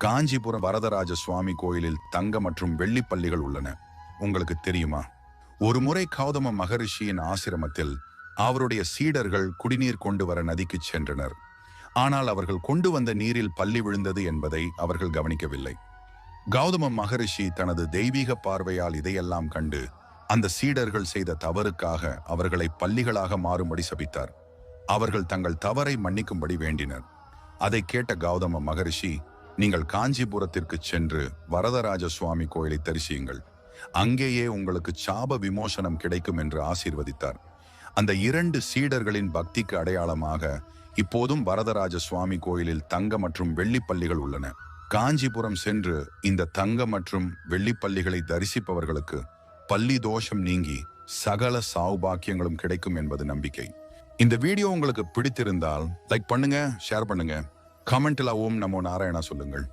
காஞ்சிபுரம் வரதராஜ சுவாமி கோயிலில் தங்க மற்றும் வெள்ளி பல்லிகள் உள்ளன. உங்களுக்கு தெரியுமா? ஒரு முறை கௌதம மகரிஷியின் ஆசிரமத்தில் அவருடைய சீடர்கள் குடிநீர் கொண்டு வர நதிக்கு சென்றனர். ஆனால் அவர்கள் கொண்டு வந்த நீரில் பல்லி விழுந்தது என்பதை அவர்கள் கவனிக்கவில்லை. கௌதம மகரிஷி தனது தெய்வீக பார்வையால் இதையெல்லாம் கண்டு அந்த சீடர்கள் செய்த தவறுக்காக அவர்களை பல்லிகளாக மாறும்படி சபித்தார். அவர்கள் தங்கள் தவறை மன்னிக்கும்படி வேண்டினர். அதை கேட்ட கௌதம மகரிஷி, நீங்கள் காஞ்சிபுரத்திற்கு சென்று வரதராஜ சுவாமி கோயிலை தரிசியுங்கள், அங்கேயே உங்களுக்கு சாப விமோசனம் கிடைக்கும் என்று ஆசீர்வதித்தார். அந்த 2 சீடர்களின் பக்திக்கு அடையாளமாக இப்போதும் வரதராஜ சுவாமி கோயிலில் தங்க மற்றும் வெள்ளிப்பல்லிகள் உள்ளன. காஞ்சிபுரம் சென்று இந்த தங்க மற்றும் வெள்ளிப்பல்லிகளை தரிசிப்பவர்களுக்கு பல்லி தோஷம் நீங்கி சகல சௌபாக்கியங்களும் கிடைக்கும் என்பது நம்பிக்கை. இந்த வீடியோ உங்களுக்கு பிடித்திருந்தால் லைக் பண்ணுங்க, ஷேர் பண்ணுங்க, கமெண்ட்ல ஓம் நமோ நாராயணா சொல்லுங்கள்.